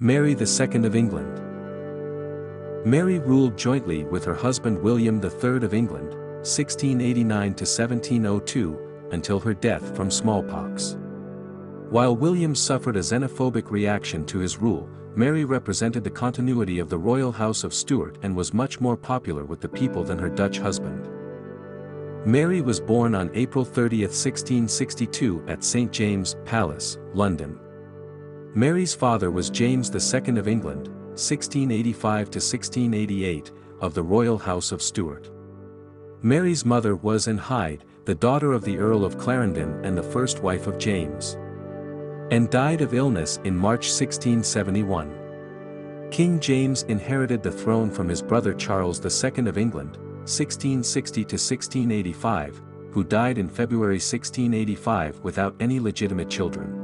Mary II of England. Mary ruled jointly with her husband William III of England, 1689 to 1702, until her death from smallpox. While William suffered a xenophobic reaction to his rule, Mary represented the continuity of the Royal House of Stuart and was much more popular with the people than her Dutch husband. Mary was born on April 30, 1662 at St. James' Palace, London. Mary's father was James II of England, 1685 to 1688, of the Royal House of Stuart. Mary's mother was Hyde, the daughter of the Earl of Clarendon and the first wife of James, and died of illness in March 1671. King James inherited the throne from his brother Charles II of England, 1660 to 1685, who died in February 1685 without any legitimate children.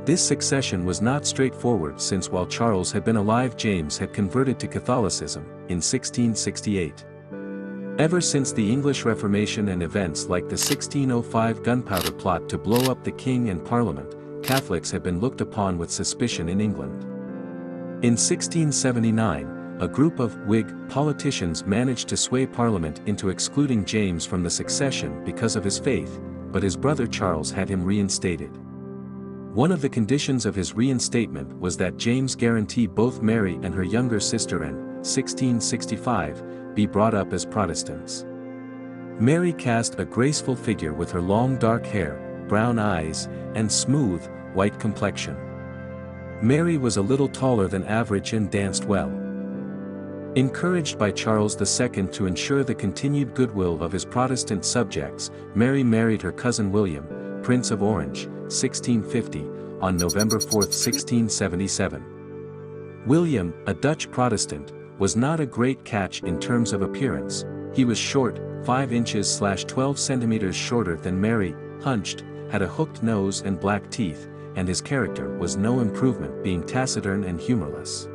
This succession was not straightforward since while Charles had been alive James had converted to Catholicism, in 1668. Ever since the English Reformation and events like the 1605 gunpowder plot to blow up the king and parliament, Catholics have been looked upon with suspicion in England. In 1679, a group of Whig politicians managed to sway Parliament into excluding James from the succession because of his faith, but his brother Charles had him reinstated. One of the conditions of his reinstatement was that James guarantee both Mary and her younger sister in 1665 be brought up as Protestants. Mary cast a graceful figure with her long dark hair, brown eyes, and smooth, white complexion. Mary was a little taller than average and danced well. Encouraged by Charles II to ensure the continued goodwill of his Protestant subjects, Mary married her cousin William, Prince of Orange, 1650, on November 4, 1677. William, a Dutch Protestant, was not a great catch in terms of appearance. He was short, 5 inches/12 centimeters shorter than Mary, hunched, had a hooked nose and black teeth, and his character was no improvement, being taciturn and humorless.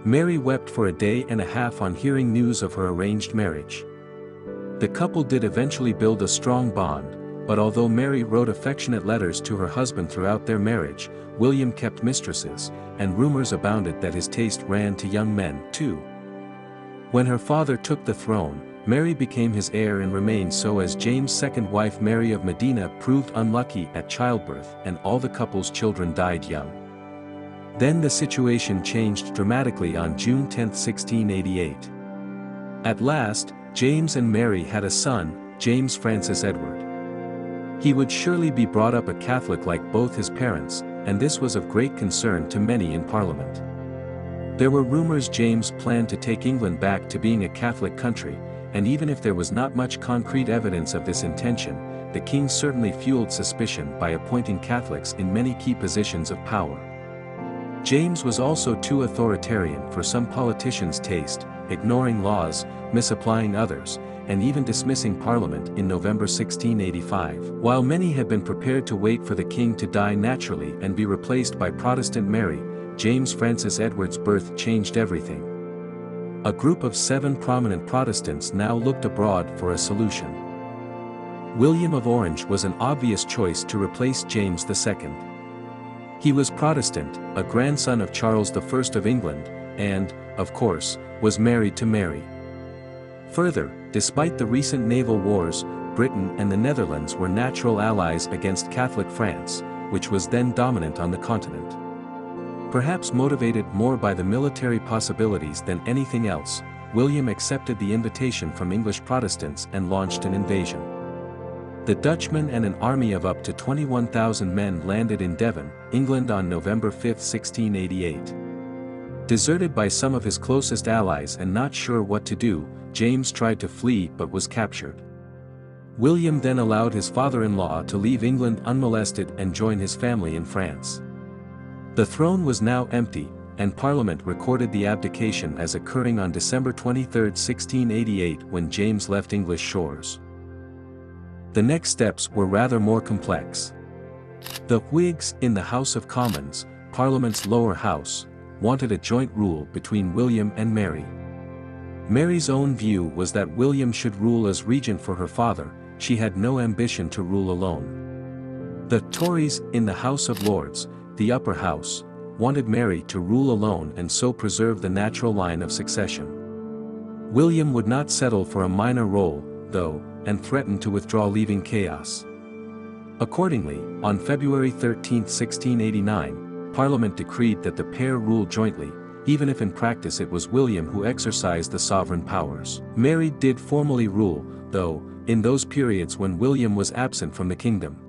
Mary wept for a day and a half on hearing news of her arranged marriage. The couple did eventually build a strong bond, but although Mary wrote affectionate letters to her husband throughout their marriage, William kept mistresses, and rumors abounded that his taste ran to young men, too. When her father took the throne, Mary became his heir and remained so, as James' second wife Mary of Modena proved unlucky at childbirth and all the couple's children died young. Then the situation changed dramatically on June 10, 1688. At last, James and Mary had a son, James Francis Edward. He would surely be brought up a Catholic like both his parents, and this was of great concern to many in Parliament. There were rumors James planned to take England back to being a Catholic country, and even if there was not much concrete evidence of this intention, the king certainly fueled suspicion by appointing Catholics in many key positions of power. James was also too authoritarian for some politicians' taste, ignoring laws, misapplying others, and even dismissing Parliament in November 1685. While many had been prepared to wait for the king to die naturally and be replaced by Protestant Mary, James Francis Edward's birth changed everything. A group of 7 prominent Protestants now looked abroad for a solution. William of Orange was an obvious choice to replace James II. He was Protestant, a grandson of Charles I of England, and, of course, was married to Mary. Further, despite the recent naval wars, Britain and the Netherlands were natural allies against Catholic France, which was then dominant on the continent. Perhaps motivated more by the military possibilities than anything else, William accepted the invitation from English Protestants and launched an invasion. The Dutchmen and an army of up to 21,000 men landed in Devon, England on November 5, 1688. Deserted by some of his closest allies and not sure what to do, James tried to flee but was captured. William then allowed his father-in-law to leave England unmolested and join his family in France. The throne was now empty, and Parliament recorded the abdication as occurring on December 23, 1688 when James left English shores. The next steps were rather more complex. The Whigs in the House of Commons, Parliament's lower house, wanted a joint rule between William and Mary. Mary's own view was that William should rule as regent for her father, she had no ambition to rule alone. The Tories in the House of Lords, the upper house, wanted Mary to rule alone and so preserve the natural line of succession. William would not settle for a minor role, though, and threatened to withdraw, leaving chaos. Accordingly, on February 13, 1689, Parliament decreed that the pair rule jointly, even if in practice it was William who exercised the sovereign powers. Mary did formally rule, though, in those periods when William was absent from the kingdom.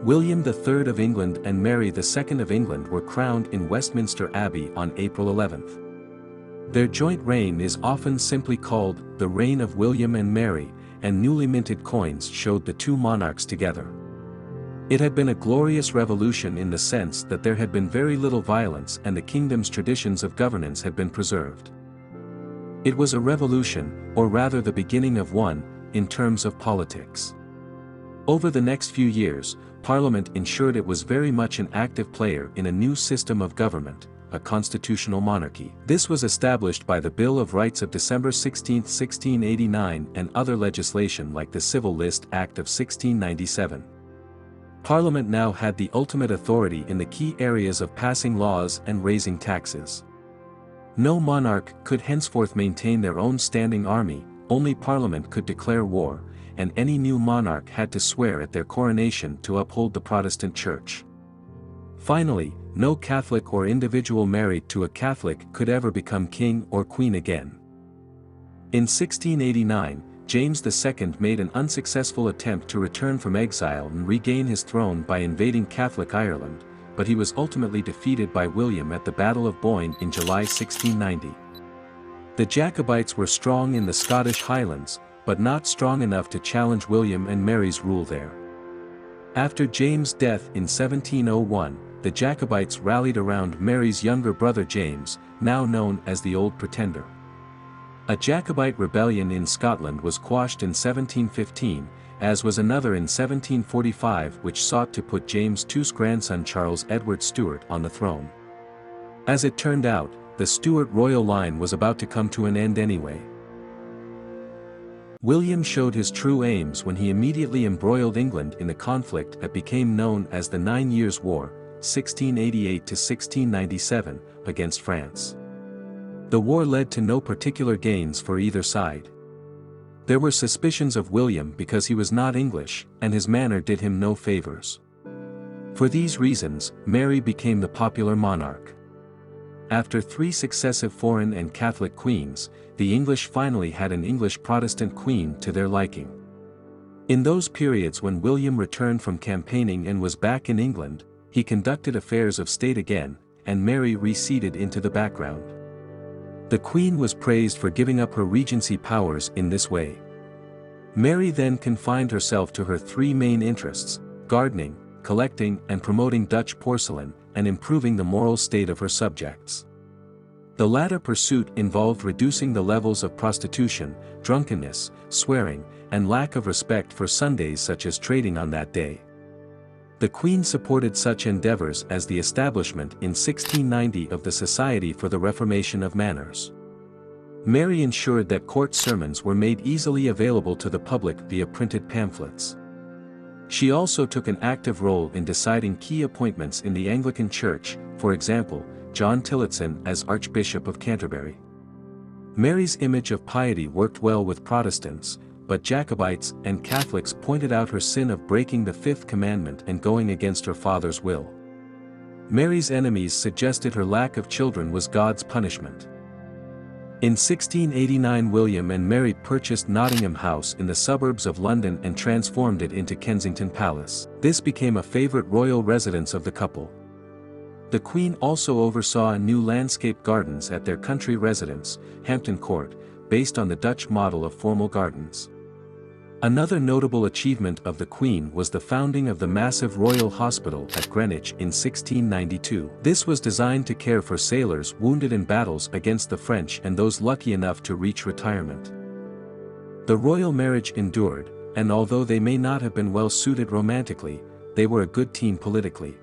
William III of England and Mary II of England were crowned in Westminster Abbey on April 11. Their joint reign is often simply called the Reign of William and Mary, and newly minted coins showed the two monarchs together. It had been a glorious revolution in the sense that there had been very little violence and the kingdom's traditions of governance had been preserved. It was a revolution, or rather the beginning of one, in terms of politics. Over the next few years, Parliament ensured it was very much an active player in a new system of government, a constitutional monarchy. This was established by the Bill of Rights of December 16, 1689 and other legislation like the Civil List Act of 1697. Parliament now had the ultimate authority in the key areas of passing laws and raising taxes. No monarch could henceforth maintain their own standing army, only Parliament could declare war, and any new monarch had to swear at their coronation to uphold the Protestant Church. Finally, no Catholic or individual married to a Catholic could ever become king or queen again. In 1689, James II made an unsuccessful attempt to return from exile and regain his throne by invading Catholic Ireland, but he was ultimately defeated by William at the Battle of Boyne in July 1690. The Jacobites were strong in the Scottish Highlands, but not strong enough to challenge William and Mary's rule there. After James' death in 1701, the Jacobites rallied around Mary's younger brother James, now known as the Old Pretender. A Jacobite rebellion in Scotland was quashed in 1715, as was another in 1745 which sought to put James II's grandson Charles Edward Stuart on the throne. As it turned out, the Stuart royal line was about to come to an end anyway. William showed his true aims when he immediately embroiled England in the conflict that became known as the 9 Years' War, 1688 to 1697, against France. The war led to no particular gains for either side. There were suspicions of William because he was not English, and his manner did him no favors. For these reasons, Mary became the popular monarch. After 3 successive foreign and Catholic queens, the English finally had an English Protestant queen to their liking. In those periods when William returned from campaigning and was back in England, he conducted affairs of state again, and Mary receded into the background. The Queen was praised for giving up her regency powers in this way. Mary then confined herself to her 3 main interests: gardening, collecting and promoting Dutch porcelain, and improving the moral state of her subjects. The latter pursuit involved reducing the levels of prostitution, drunkenness, swearing, and lack of respect for Sundays such as trading on that day. The Queen supported such endeavors as the establishment in 1690 of the Society for the Reformation of Manners. Mary ensured that court sermons were made easily available to the public via printed pamphlets. She also took an active role in deciding key appointments in the Anglican Church, for example, John Tillotson as Archbishop of Canterbury. Mary's image of piety worked well with Protestants, but Jacobites and Catholics pointed out her sin of breaking the 5th commandment and going against her father's will. Mary's enemies suggested her lack of children was God's punishment. In 1689 William and Mary purchased Nottingham House in the suburbs of London and transformed it into Kensington Palace. This became a favourite royal residence of the couple. The Queen also oversaw new landscape gardens at their country residence, Hampton Court, based on the Dutch model of formal gardens. Another notable achievement of the Queen was the founding of the massive Royal Hospital at Greenwich in 1692. This was designed to care for sailors wounded in battles against the French and those lucky enough to reach retirement. The royal marriage endured, and although they may not have been well suited romantically, they were a good team politically.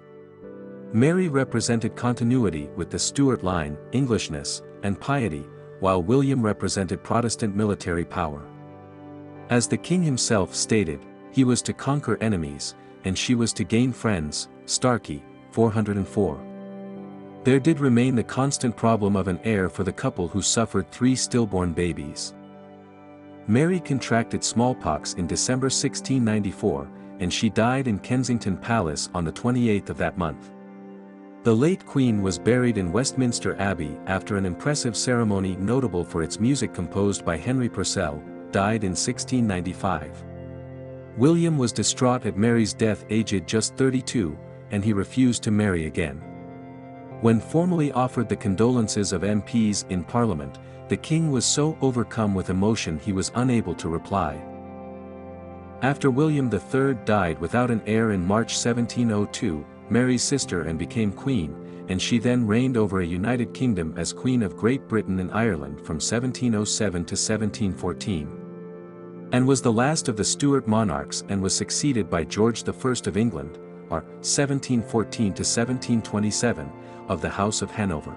Mary represented continuity with the Stuart line, Englishness, and piety, while William represented Protestant military power. As the king himself stated, he was to conquer enemies, and she was to gain friends. Starkey, 404. There did remain the constant problem of an heir for the couple who suffered 3 stillborn babies. Mary contracted smallpox in December 1694, and she died in Kensington Palace on the 28th of that month. The late Queen was buried in Westminster Abbey after an impressive ceremony notable for its music composed by Henry Purcell, died in 1695. William was distraught at Mary's death aged just 32, and he refused to marry again. When formally offered the condolences of MPs in Parliament, the king was so overcome with emotion he was unable to reply. After William III died without an heir in March 1702, Mary's sister Anne became queen, and she then reigned over a united kingdom as Queen of Great Britain and Ireland from 1707 to 1714. Anne was the last of the Stuart monarchs and was succeeded by George I of England, or 1714 to 1727, of the House of Hanover.